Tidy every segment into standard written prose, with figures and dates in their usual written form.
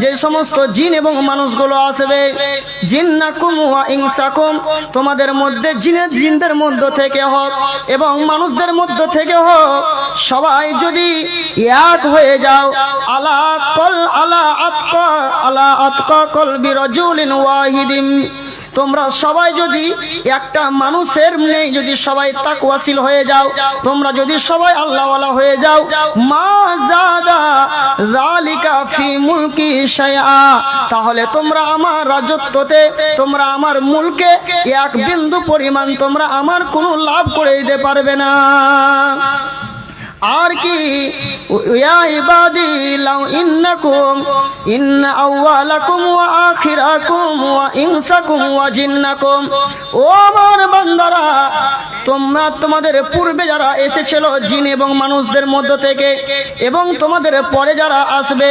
যে সমস্ত জিন এবং মানুষগুলো আসবে, জিন্নাকুম ওয়া ইনসাকুম, তোমাদের মধ্যে জিনদের মধ্য থেকে হোক এবং মানুষদের মধ্য থেকে হোক, সবাই যদি এক হয়ে যাও, আলা আতকা কলবি রাজুলিন ওয়াহিদিন, তোমরা সবাই যদি একটা মানুষের নেই যদি সবাই তাকওয়াশীল হয়ে যাও, তোমরা যদি সবাই আল্লাহওয়ালা হয়ে যাও, মা জাদা যালিকা ফি মুলকি শাইআ, তাহলে তোমরা আমার রাজত্বতে, তোমরা আমার মুলকে এক বিন্দু পরিমাণ তোমরা আমার কোনো লাভ করে দিতে পারবে না। আর কি, ইয়া ইবাদি লাউ ইন্নাকুম ইন্না আউওয়ালাকুম ওয়া আখিরাকুম ওয়া ইনসাকুম ওয়া জিন্নাকুম, ও আমার বান্দারা, তোমরা তোমাদের পূর্বে যারা এসেছিল জিন এবং মানুষদের মধ্য থেকে এবং তোমাদের পরে যারা আসবে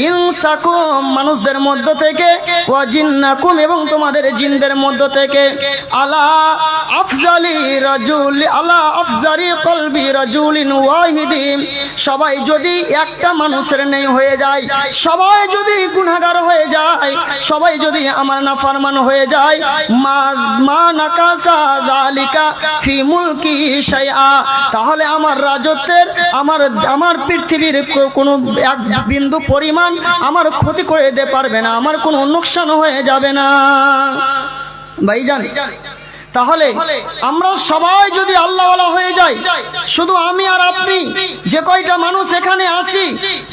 ইনসাকুম মানুষদের মধ্য থেকে, ওয়া জিন্নাকুম এবং তোমাদের জিনদের মধ্য থেকে, আলা আফজারি কলবি রাজুলিন ওয়াহিদিন, সবাই যদি একটা মানুষের নেই হয়ে যায়, সবাই যদি গুনাহগার হয়ে যায়, সবাই যদি আমার নাফরমান হয়ে যায়, মা নাকাসা যালিকা ফি মুলকি শাইআ, তাহলে আমার রাজত্বের আমার পৃথিবীর কোনো এক বিন্দু পরিমাণ আমার ক্ষতি করে দিতে পারবে না, আমার কোনো নোকসান হয়ে যাবে না। ভাইজান, তাহলে আমরা সবাই যদি আল্লাহওয়ালা হয়ে যাই, শুধু আমি আর আপনি যে কয়টা মানুষ এখানে আছি,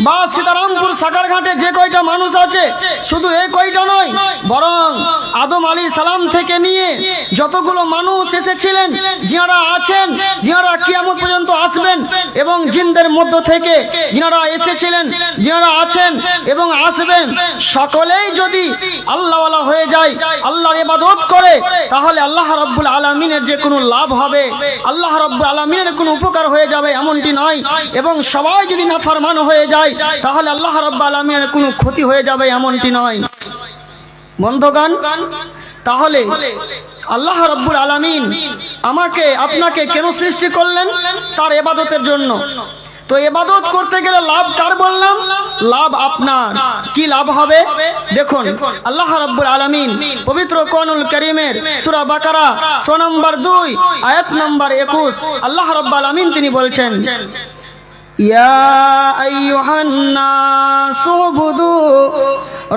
বা সীতারামপুর সাকারঘাটে যে কয়টা মানুষ আছে, শুধু এই কয়টা নয়, বরং আদম আলাইহিস সালাম থেকে নিয়ে যতগুলো মানুষ এসেছিলেন, যারা আছেন, যারা কিয়ামত পর্যন্ত আসবেন, এবং জিনদের মধ্য থেকে যারা এসেছিলেন, যারা আছেন এবং আসবেন, সকলেই যদি আল্লাহওয়ালা হয়ে যায়, আল্লাহর ইবাদত করে, তাহলে আল্লাহ রাব্বুল আলামিনের যে কোনো লাভ হবে, আল্লাহ রাব্বুল আলামিনের কোনো উপকার হয়ে যাবে এমনটি নয়, এবং সবাই যদি নাফরমান হয়ে যায় তাহলে আল্লাহ রাব্বুল আলামিনের কোনো ক্ষতি হয়ে যাবে এমনটি নয়। বন্ধুগণ, তাহলে আল্লাহ রাব্বুল আলামিন আমাকে আপনাকে কেন সৃষ্টি করলেন? তার ইবাদতের জন্য। তো ইবাদত করতে গেলে লাভ কার বললাম? লাভ আপনার। কি লাভ হবে? দেখুন, আল্লাহ রাব্বুল আলামিন পবিত্র কোরআনুল কারীমের সূরা বাকারা সূরা নম্বর 2 আয়াত নম্বর 21 আল্লাহ রাব্বুল আলামিন তিনি বলছেন, ইয়া আইয়ুহান নাসু উবুদু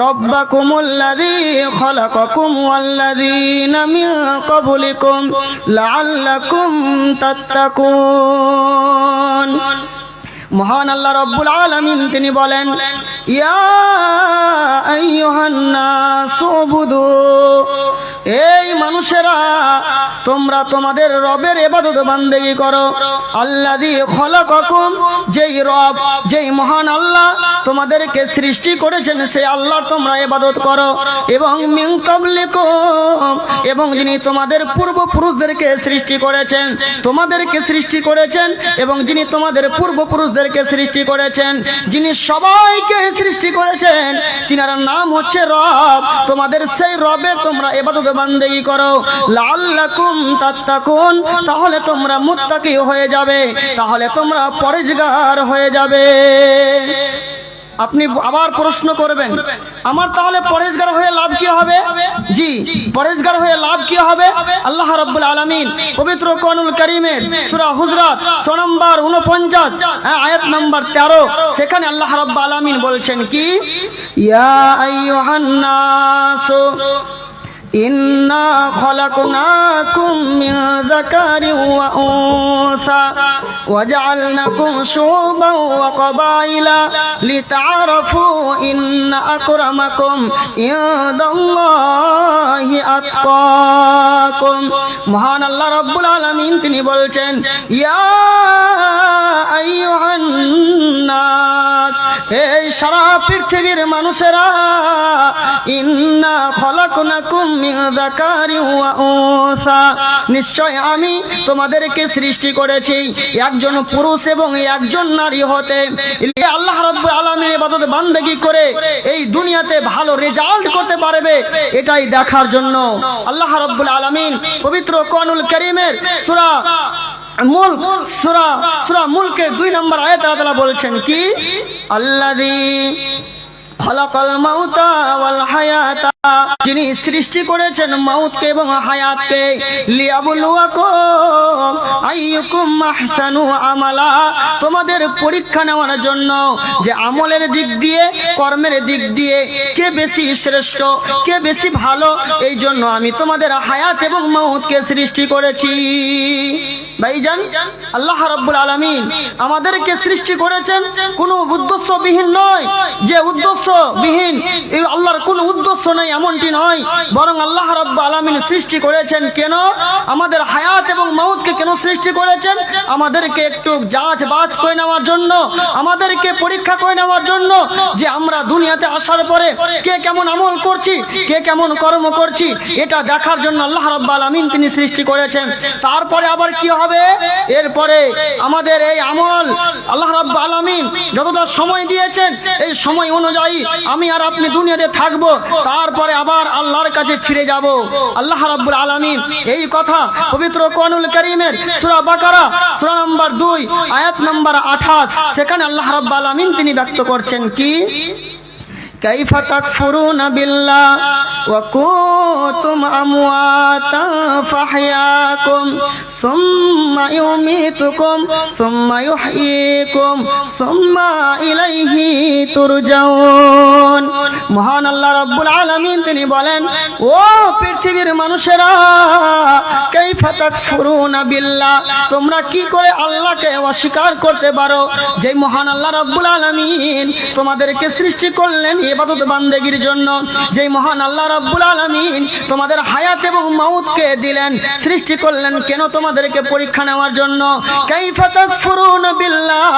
রাব্বাকুমুল্লাযী খালাকাকুম ওয়াল্লাযীনা মিন ক্বাবলিকুম লাআল্লাকুম তাত্তাকুন। মহান আল্লাহ রাব্বুল আলামিন তিনি বলেন, ইয়া আইয়ুহান নাসু উবুদু, এই মানুষেরা তোমরা তোমাদের রবের ইবাদত বান্দেগি করো, আল্লাযী খালাকাকুম, যেই রব, যেই মহান আল্লাহ তোমাদেরকে সৃষ্টি করেছেন, সেই আল্লাহর তোমরা ইবাদত করো, এবং মিন ক্বাবলিকুম, এবং যিনি তোমাদের পূর্বপুরুষদেরকে সৃষ্টি করেছেন, তোমাদেরকে সৃষ্টি করেছেন, এবং যিনি তোমাদের পূর্বপুরুষদেরকে সৃষ্টি করেছেন, যিনি সবাইকে সৃষ্টি করেছেন, তিনার নাম হচ্ছে রব। তোমাদের সেই রবের তোমরা ইবাদত বান্দেগি করো, লাআল্লাকুম তাত্তাকুন, তাহলে তোমরা মুত্তাকি হয়ে যাবে, তাহলে তোমরা পরহেজগার হয়ে যাবে। আপনি আবার প্রশ্ন করবেন, আমার তাহলে পরহেজগার হয়ে লাভ কি হবে? জি, পরহেজগার হয়ে লাভ কি হবে? আল্লাহ রাব্বুল আলামিন পবিত্র কোরআনুল কারীমের সূরা হুজরাত সূরা নম্বর 49 আয়াত নম্বর 13 সেখানে আল্লাহ রাব্বুল আলামিন বলছেন কি, ইয়া আইয়ুহান নাসু ইন্না খালাকনাকুম মিন যাকারিন ওয়া উনসা ওয়াজআলনাকুম শুউবান ওয়া ক্বাবাইলা লিতাআরাফু ইন্না আকরামাকুম ইনদাল্লাহি আতকাকুম। মহান আল্লাহ রাব্বুল আলামিন তিনি বলছেন, ইয়া আইয়ুহান নাস, এই সারা পৃথিবীর মানুষেরা, ইন্না খালাকনাকুম মিন যাকারিন ওয়া উনসা, নিশ্চয় আমি তোমাদেরকে সৃষ্টি করেছি একজন পুরুষ এবং একজন নারী হতে, আল্লাহ রাব্বুল আলামিনের ইবাদত বান্দেগি করে এই দুনিয়াতে ভালো রেজাল্ট করতে পারবে এটাই দেখার জন্য আল্লাহ রাব্বুল আলামিন পবিত্র কোরআনুল কারীমের সূরা মুলকের 2 নম্বর আয়াতে আল্লাহ তাআলা বলছেন কি, আল্লাযী খালাকাল মাউতা ওয়াল হায়াতা, যিনি সৃষ্টি করেছেন মাউতকে এবং হায়াতকে, লিয়াবলুয়াকুম আইয়ুকুম আহসানু আমালা, তোমাদের পরীক্ষা নেওয়ার জন্য যে আমলের দিক দিয়ে কর্মের দিক দিয়ে কে বেশি শ্রেষ্ঠ, কে বেশি ভালো, এই জন্য আমি তোমাদের হায়াত এবং মাউতকে সৃষ্টি করেছি। ভাইজান, আল্লাহ রাব্বুল আলামিন আমাদেরকে সৃষ্টি করেছেন কোনো উদ্দেশ্যবিহীন নয়, যে উদ্দেশ্যবিহীন এই আল্লাহর কোনো উদ্দেশ্য নেই এমনটি নয়, বরং আল্লাহ রাব্বুল আলামিন সৃষ্টি করেছেন কেন, আমাদের হায়াত এবং মাউতকে কেন সৃষ্টি করেছেন, আমাদেরকে একটু যাচ বাজ করে নেওয়ার জন্য, আমাদেরকে পরীক্ষা করে নেওয়ার জন্য, যে আমরা দুনিয়াতে আসার পরে কে কেমন আমল করছি, কে কেমন কর্ম করছি, এটা দেখার জন্য আল্লাহ রাব্বুল আলামিন তিনি সৃষ্টি করেছেন। তারপরে আবার কি হবে, এরপরে আমাদের এই আমল আল্লাহ রাব্বুল আলামিন যতটা সময় দিয়েছেন এই সময় অনুযায়ী আমি আর আপনি দুনিয়াতে থাকবো, তারপরে আবার আল্লাহর কাছে ফিরে যাব। আল্লাহ রাব্বুল আলামিন এই কথা পবিত্র কোরআনুল কারীমের সূরা বাকারা সূরা নম্বর 2 আয়াত নম্বর 28, সেখানে আল্লাহ রাব্বুল আলামিন তিনি ব্যক্ত করছেন কি, কাইফা তাকফুরুনা বিল্লাহ ওয়া কুনতুম আমওয়াতা ফাহইয়াকুম সুম্মা ইউমীতুকুম সুম্মা ইউহয়ীকুম সুম্মা ইলাইহি তুরজাউন। মহান আল্লাহ রাব্বুল আলামিন তিনি বলেন, ও পৃথিবীর মানুষেরা, কাইফা তাকফুরুনা বিল্লাহ, তোমরা কি করে আল্লাহকে অস্বীকার করতে পারো, যে মহান আল্লাহ রাব্বুল আলামিন তোমাদেরকে সৃষ্টি করলেন ইবাদত বান্দেগীর জন্য, যে মহান আল্লাহ রাব্বুল আলামিন তোমাদের হায়াত এবং মাউতকে দিলেন, সৃষ্টি করলেন কেন, তোমাদেরকে পরীক্ষা নেওয়ার জন্য। কাইফা তাকফুরুনা বিল্লাহ,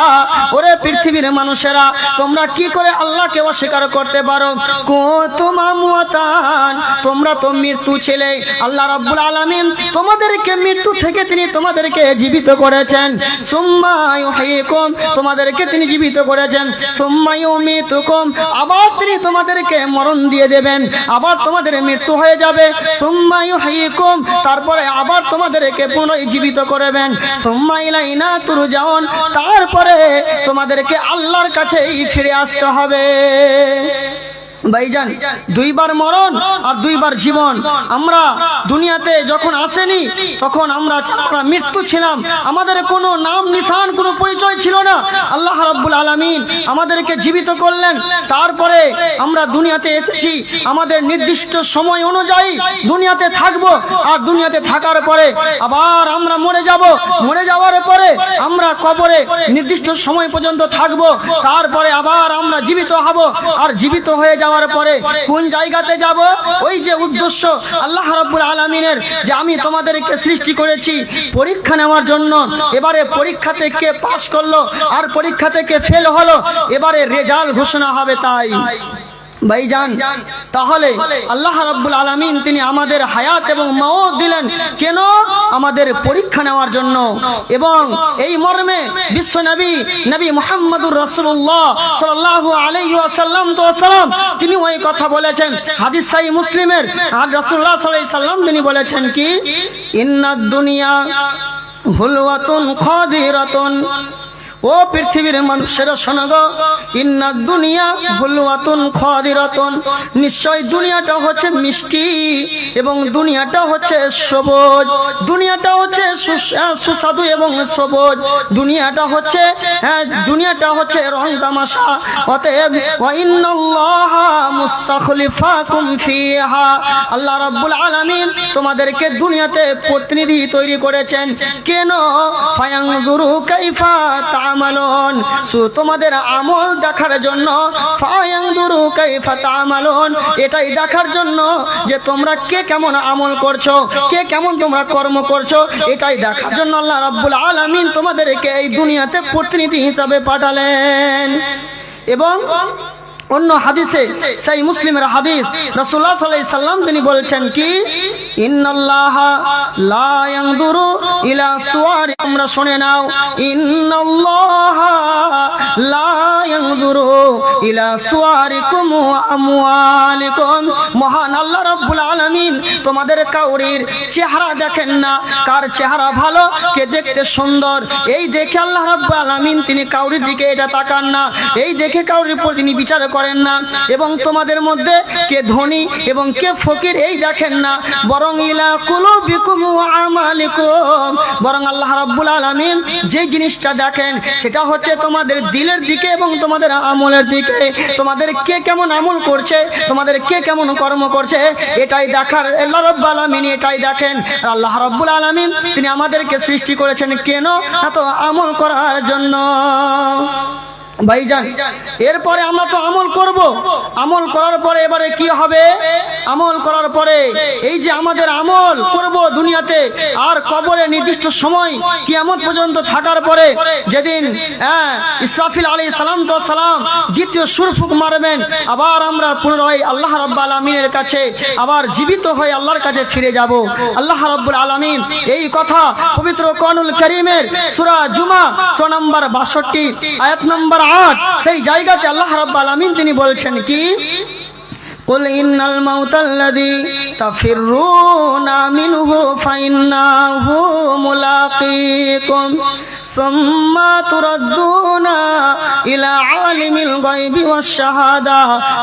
ওরে পৃথিবীর মানুষেরা, তোমরা কি করে আল্লাহকে অস্বীকার করতে পারো, কুনতুম আমওয়াতান, তোমরা তো মৃত্যু ছিলে, আল্লাহ রাব্বুল আলামিন তোমাদেরকে মৃত্যু থেকে তিনি তোমাদেরকে জীবিত করেছেন, সুম্মা ইউহয়ীকুম, তোমাদেরকে তিনি জীবিত করেছেন, সুম্মা ইউমীতুকুম, আবার তিনি তোমাদেরকে মরণ দিয়ে দেবেন, আবার তোমাদের মৃত্যু হয়ে যাবে, সুম্মা ইউহয়ীকুম, তারপরে আবার তোমাদেরকে পুনর্জীবিত করবেন, সুম্মা ইলাইনা তুরজাউন, তারপরে তোমাদেরকে আল্লাহর কাছেই ফিরে আসতে হবে। ভাইজান, দুইবার মরণ আর দুইবার জীবন। আমরা দুনিয়াতে যখন আসেনি তখন আমরা মৃত্যু ছিলাম, আমাদের কোনো নাম নিশান কোনো পরিচয় ছিল না। আল্লাহ রাব্বুল আলামিন আমাদেরকে জীবিত করলেন, তারপরে আমরা দুনিয়াতে এসেছি, আমাদের নির্দিষ্ট সময় অনুযায়ী দুনিয়াতে থাকব, আর দুনিয়াতে থাকার পরে আবার আমরা মরে যাব, মরে যাওয়ার পরে আমরা কবরে নির্দিষ্ট সময় পর্যন্ত থাকব, তারপরে আবার আমরা জীবিত হব, আর জীবিত হয়ে যাওয়ার পরে কোন জায়গাতে যাব, ওই যে উদ্দেশ্য আল্লাহ রাব্বুল আলামিনের, যে আমি তোমাদেরকে সৃষ্টি করেছি পরীক্ষা নেওয়ার জন্য, এবারে পরীক্ষা থেকে পাস করলো আর পরীক্ষা থেকে ফেল হলো, এবারে রেজাল্ট ঘোষণা হবে। তাই ভাইজান, তাহলে আল্লাহ রাব্বুল আলামিন তিনি আমাদের হায়াত এবং মাউত দিলেন কেন, আমাদের পরীক্ষা নেওয়ার জন্য। এবং এই মর্মে বিশ্ব নবী মুহাম্মদুর রাসূলুল্লাহ সাল্লাল্লাহু আলাইহি ওয়াসাল্লাম তিনি ওই কথা বলেছেন, হাদিস সহিহ মুসলিমের, আর রাসূলুল্লাহ সাল্লাল্লাহু আলাইহি ওয়াসাল্লাম তিনি বলেছেন কি, ইন্নাদ দুনিয়া হুলওয়াতুন খাদিরাতুন, ও পৃথিবীর মানুষেরা শোনো গো, ইন্নাদ দুনিয়া হুলওয়াতুন খাদিরাতুন, নিশ্চয় দুনিয়াটা হচ্ছে মিষ্টি এবং দুনিয়াটা হচ্ছে সবুজ, দুনিয়াটা হচ্ছে সুস্বাদু এবং সবুজ, দুনিয়াটা হচ্ছে রং তামাশা। অতএব ওয়া ইন্নাল্লাহা মুস্তাখলিফাকুম ফিহা, আল্লাহ রাব্বুল আলামিন তোমাদেরকে দুনিয়াতে প্রতিনিধি তৈরি করেছেন কেন, ফায়ানজুরু কাইফা তা'মালুন, তোমাদের আমল দেখার জন্য, ফায়ানজুরু কাইফা তা'মালুন, এটাই দেখার জন্য যে তোমরা কে কেমন আমল করছো, কে কেমন তোমরা কর্ম করছো, এটাই দেখার জন্য আল্লাহ রাব্বুল আলামিন তোমাদেরকে এই দুনিয়াতে প্রতিনিধি হিসাবে পাঠালেন। এবং অন্য হাদিসে সেই মুসলিমের হাদিস, রাসূলুল্লাহ সাল্লাল্লাহু আলাইহি সাল্লাম তিনি বলছেন কি, ইন্নাল্লাহা লা ইয়ানজুরু ইলা সুওয়ারি, তোমরা শুনে নাও, ইন্নাল্লাহা লা ইয়ানজুরু ইলা সুওয়ারিকুম ওয়া আমওয়ালিকুম, মহান আল্লাহ রাব্বুল আলামিন তোমাদের কাউরির চেহারা দেখেন না, কার চেহারা ভালো, কে দেখতে সুন্দর, এই দেখে আল্লাহ রাব্বুল আলামিন তিনি কাউরির দিকে এটা তাকান না, এই দেখে কাউরির উপর তিনি বিচার করেন না, এবং তোমাদের মধ্যে কে ধনী এবং কে ফকির এই দেখেন না, বরং ইলা কুলুবিকুম ওয়া আমালিকুম, বরং আল্লাহ রাব্বুল আলামিন যে জিনিসটা দেখেন সেটা হচ্ছে তোমাদের দিলের দিকে এবং তোমাদের আমলের দিকে। তোমাদের কে কেমন আমল করছে, তোমাদের কে কেমন কর্ম করছে, এটাই দেখার আল্লাহ রাব্বুল আলামিন এটাই দেখেন। আর আল্লাহ রাব্বুল আলামিন তিনি আমাদেরকে সৃষ্টি করেছেন কেন? এত আমল করার জন্য। ভাইজান, এরপরে আমরা তো আমল করব, আমল করার পরে এবারে কি হবে? আমল করার পরে এই যে আমাদের আমল করব দুনিয়াতে, আর কবরে নির্দিষ্ট সময় কিয়ামত পর্যন্ত থাকার পরে যেদিন ইসরাফিল আলাইহিস সালাম দ্বিতীয় সুরফুক মারবেন, আবার আমরা পুনরায় আল্লাহ রাব্বুল আলামিনের কাছে আবার জীবিত হয়ে আল্লাহর কাছে ফিরে যাব। আল্লাহ রাব্বুল আলামিন এই কথা পবিত্র কোরআনুল কারীমের সূরা জুমা সূরা নম্বর 62 আয়াত নম্বর 8 সেই জায়গাতে আল্লাহ রাব্বুল আলামিন তিনি বলছেন কি, কুল ইন্নাল মাউতাল্লাযী তাফিররুনা মিনহু ফাইন্নাহু মুলাকীকুম সুম্মা তুরাদ্দুনা ইলা আলিমিল গায়বি ওয়াশ শাহাদা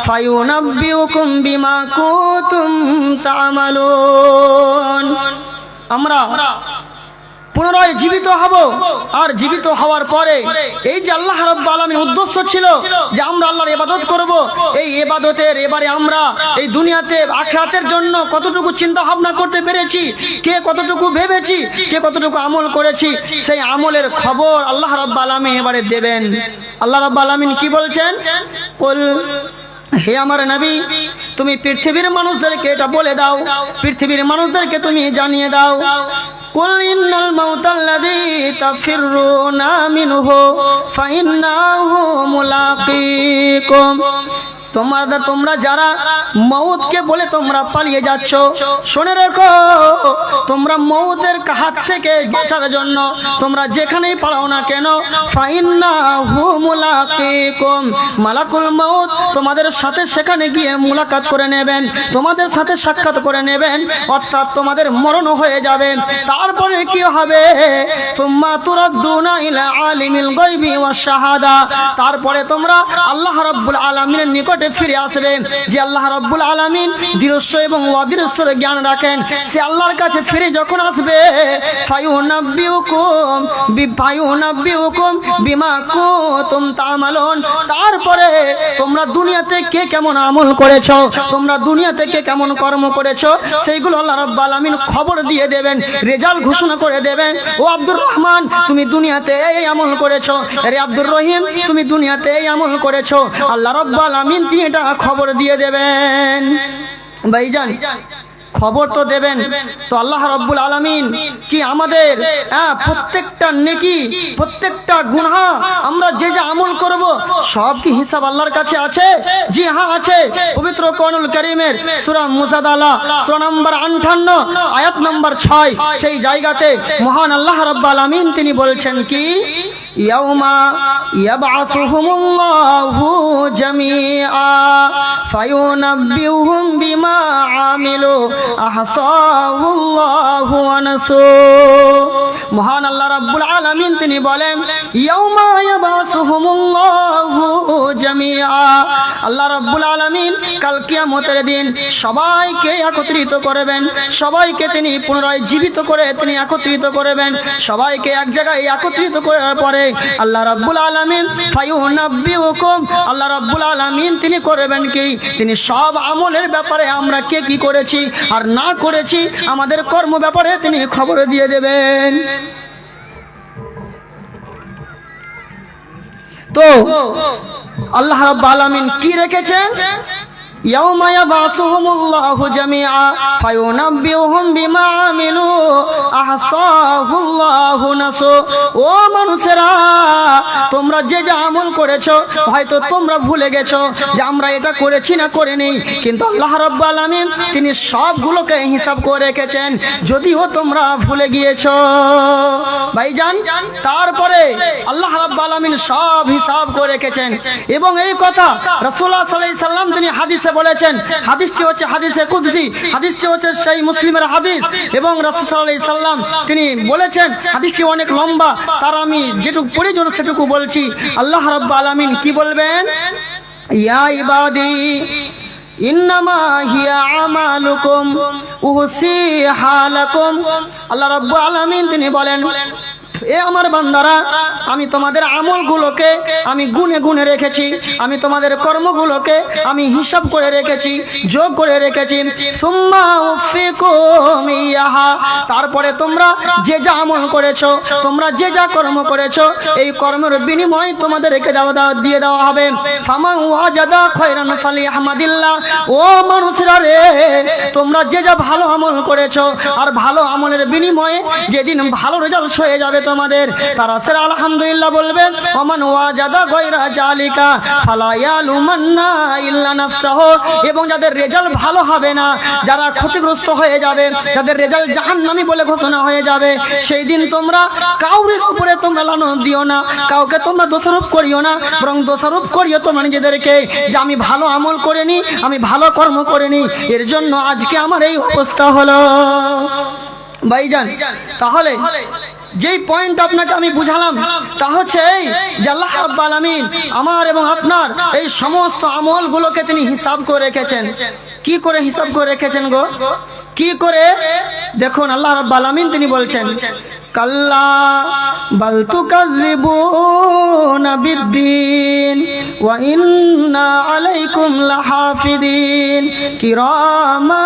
ফায়ুনাব্বিউকুম বিমা কুনতুম তা'মালুন। আমরা পুনরায় জীবিত হব, আর জীবিত হওয়ার পরে এই যে আল্লাহ রাব্বুল আলামিনের উদ্দেশ্য ছিল যে আমরা আল্লাহর ইবাদত করব, এই ইবাদতের এবারে আমরা এই দুনিয়াতে আখিরাতের জন্য কতটুকু চিন্তা ভাবনা করতে পেরেছি, কে কতটুকু ভেবেছি, কে কতটুকু আমল করেছি, সেই আমলের খবর আল্লাহ রাব্বুল আলামিন এবারে দেবেন। আল্লাহ রাব্বুল আলামিন কি বলছেন? কুল, হে আমার নবী, তুমি পৃথিবীর মানুষদেরকে এটা বলে দাও, পৃথিবীর মানুষদেরকে তুমি জানিয়ে দাও, কুল ইন্নাল মাউতাল্লাযী তাফিররুনা মিনহু ফাইন্নাহু মুলাকীকুম, তোমরা যারা মউতকে বলে তোমরা পালিয়ে যাচ্ছ, শুনে রেখো তোমরা মউতের হাত থেকে বাঁচার জন্য তোমরা যেখানেই পালাও না কেন, ফাইন্নাহু মুলাকীকুম, মালাকুল মউত তোমাদের সাথে সেখানে গিয়ে মুলাকাত করে নেবেন, তোমাদের সাথে সাক্ষাৎ করে নেবেন, অর্থাৎ তোমাদের মরণ হয়ে যাবে। তারপরে কি হবে? সুম্মা তুরাদ্দুনা ইলা আলিমিল গায়বি ওয়াশ শাহাদা, তারপরে তোমরা আল্লাহ রাব্বুল আলামিনের নিকট ফিরে আসবে। যে আল্লাহ রাব্বুল আলামিন দৃশ্য এবং অদৃশ্যের জ্ঞান রাখেন, সে আল্লাহর কাছে ফিরে যখন আসবে, ফায়ুনাব্বিউকুম বিমা কুনতুম তা'মালুন, তারপরে তোমরা দুনিয়াতে কে কেমন আমল করেছো, তোমরা দুনিয়াতে কে কেমন কর্ম করেছো, সেইগুলো আল্লাহ রাব্বুল আলামিন খবর দিয়ে দেবেন, রেজাল্ট ঘোষণা করে দেবেন। ও আব্দুর রহমান, তুমি দুনিয়াতে এই আমল করেছো, রে আব্দুর রহিম তুমি দুনিয়াতে এই আমল করেছো, আল্লাহ রাব্বুল আলামিন তিনি এটা খবর দিয়ে দেবেন। ভাইজান, খবর তো দেবেন, তো আল্লাহ রাব্বুল আলামিন কি আমাদের প্রত্যেকটা নেকি, প্রত্যেকটা গুনাহ আমরা যে যে আমল করব সব কি হিসাব আল্লাহর কাছে আছে? জি হ্যাঁ আছে। পবিত্র কোরআনুল কারীমের সূরা মুজাদালা সূরা নম্বর 58 আয়াত নম্বর 6 সেই জায়গাতে মহান আল্লাহ রাব্বুল আলামিন তিনি বলছেন কি, ইয়াউমা ইয়াবআসুহুমুল্লাহু জামিআ ফায়ুনাব্বিউহুম বিমা আমিলু আহসাহুল্লাহু ওয়া নাসু। মহান আল্লাহ রাব্বুল আলামিন তিনি বলেন, ইয়াউমা ইয়াবআসুহুমুল্লাহু জামিআ, আল্লাহ রাব্বুল আলামিন কাল কিয়ামতের দিন সবাইকে একত্রিত করবেন, সবাইকে তিনি পুনরায় জীবিত করে তিনি একত্রিত করবেন, সবাইকে এক জায়গায় একত্রিত করার পরে আল্লাহ রাব্বুল আলামিন ফায়ুনাব্বিউকুম, আল্লাহ রাব্বুল আলামিন তিনি করবেন কি, তিনি সব আমলের ব্যাপারে আমরা কে কি করেছি আর না করেছি আমাদের কর্ম ব্যাপারে তিনি খবর দিয়ে দেবেন। তো আল্লাহ রাব্বুল আলামিন কি রেখেছেন? ইয়াউমা ইয়াবআসুহুমুল্লাহু জামিআ ফায়ুনাব্বিউহুম বিমা আমিলু আহসাহুল্লাহু নাসু। ও মানুষেরা, তোমরা যে যে আমল করেছো হয়তো তোমরা ভুলে গেছো যে আমরা এটা করেছি না করিনি, কিন্তু আল্লাহ রাব্বুল আলামিন তিনি সবগুলোকে হিসাব করে রেখেছেন, যদিও তোমরা ভুলে গিয়েছো। ভাইজান, তারপরে আল্লাহ রাব্বুল আলামিন সব হিসাব করে রেখেছেন, এবং এই কথা রাসূলুল্লাহ সাল্লাল্লাহু আলাইহি সাল্লাম তিনি হাদিসে বলেছেন। হাদিসটি হচ্ছে হাদিসে কুদসি, হাদিসটি হচ্ছে সেই মুসলিমের হাদিস, এবং রাসূল সাল্লাল্লাহু আলাইহি সাল্লাম তিনি বলেছেন, হাদিসটি অনেক লম্বা, তার আমি যেটুকু পড়ি সেটুকু বলছি। আল্লাহ রাব্বুল আলামিন কি বলবেন? ইয়া ইবাদি ইন্নামা হিয়া আমালুকুম উহসিহা লাকুম। আল্লাহ রাব্বুল আলামিন তিনি বলেন, এ আমার বান্দারা, আমি তোমাদের আমলগুলোকে আমি গুনে গুনে রেখেছি, আমি তোমাদের কর্মগুলোকে আমি হিসাব করে রেখেছি, যোগ করে রেখেছি। সুম্মা উফিকুম ইয়াহা, তারপরে তোমরা যে যা আমল করেছো, তোমরা যে যা কর্ম করেছো, এই কর্মের বিনিময় তোমাদেরকে দিয়ে দেওয়া হবে। ফামান ওয়াজাদা খায়রান ফালিহামাদিল্লাহ। ও মানুষেরা রে, তোমরা যে যা ভালো আমল করেছো, আর ভালো আমলের বিনিময়ে যেদিন ভালো রেজাল্ট হয়ে যাবে তোমাদের, তারা সেরা আলহামদুলিল্লাহ বলবে। ওমান ওয়াজাদা গায়রা জালিকা ফালা ইয়ালুমান্না ইল্লা নাফসাহু। এবং যাদের রেজাল্ট ভালো হবে না, যারা ক্ষতিগ্রস্ত হয়ে যাবে, যাদের রেজাল্ট জাহান্নামী বলে ঘোষণা হয়ে যাবে, সেই দিন তোমরা কাউরের উপরে তোমরা লানত দিও না, কাউকে তোমরা দোষারোপ করিও না, বরং দোষারোপ করিও তোমরা নিজেদেরকে, যে আমি ভালো আমল করিনি, আমি ভালো কর্ম করিনি, এর জন্য আজকে আমার এই অবস্থা হলো। ভাইজান, তাহলে যেই পয়েন্ট আপনাকে আমি বুঝালাম তা হচ্ছে এই যে আল্লাহ রাব্বুল আলামিন আমার এবং আপনার এই সমস্ত আমলগুলোকে তিনি হিসাব করে রেখেছেন। কি করে হিসাব করে রেখেছেন গো? কি করে? দেখুন, আল্লাহ রাব্বুল আলামিন তিনি বলছেন, কাল্লা বাল তুকাযযিবুনা বিদ্দীন ওয়া ইন্না আলাইকুম লাহাফিদিন কিরামা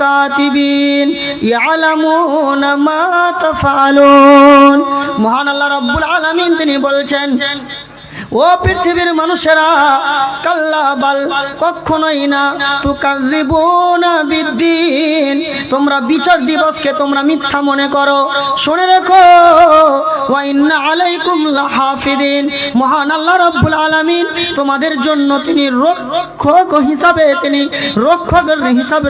কাতিবিন ইয়ালামুনা মা তাফআলুন। মহান আল্লাহ রাব্বুল আলামিন তিনি বলছেন, ও পৃথিবীর মানুষেরা, কাল্লা বাল, কখনোই না, তুকাযযিবুনা বিদ্দীন, তোমরা বিচার দিবসকে তোমরা মিথ্যা মনে করো। শুনে রেখো, ওয়া ইন্না আলাইকুম লাহাফিদিন, মহান আল্লাহ রাব্বুল আলামিন তোমাদের জন্য তিনি রক্ষক হিসাবে, তিনি রক্ষকের হিসাবে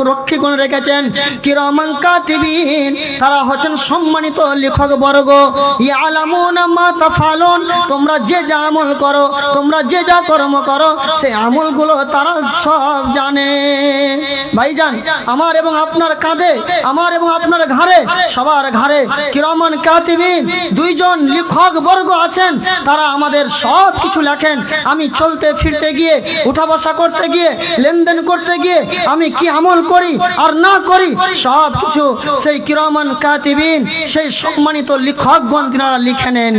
রক্ষীগণ রেখেছেন। কিরামান কাতিবিন, তারা হচ্ছেন সম্মানিত লেখক বর্গ। ইয়ালামুনা মা তাফআলুন, তোমরা যে যা আমল করো, তোমরা যে যা কর্ম করো, সেই আমলগুলো তারা সব জানে। ভাইজান, আমার এবং আপনার কাঁধে, আমার এবং আপনার ঘাড়ে, সবার ঘাড়ে কিরামান কাতিবিন, দুইজন লেখক বর্গ আছেন, তারা আমাদের সব কিছু লেখেন। আমি চলতে ফিরতে গিয়ে, উঠা বসা করতে গিয়ে, লেনদেন করতে গিয়ে আমি কি আমল করি আর না করি, সব কিছু সেই কিরামান কাতিবিন, সেই সম্মানিত লেখকগণ তিনারা লিখে নেন।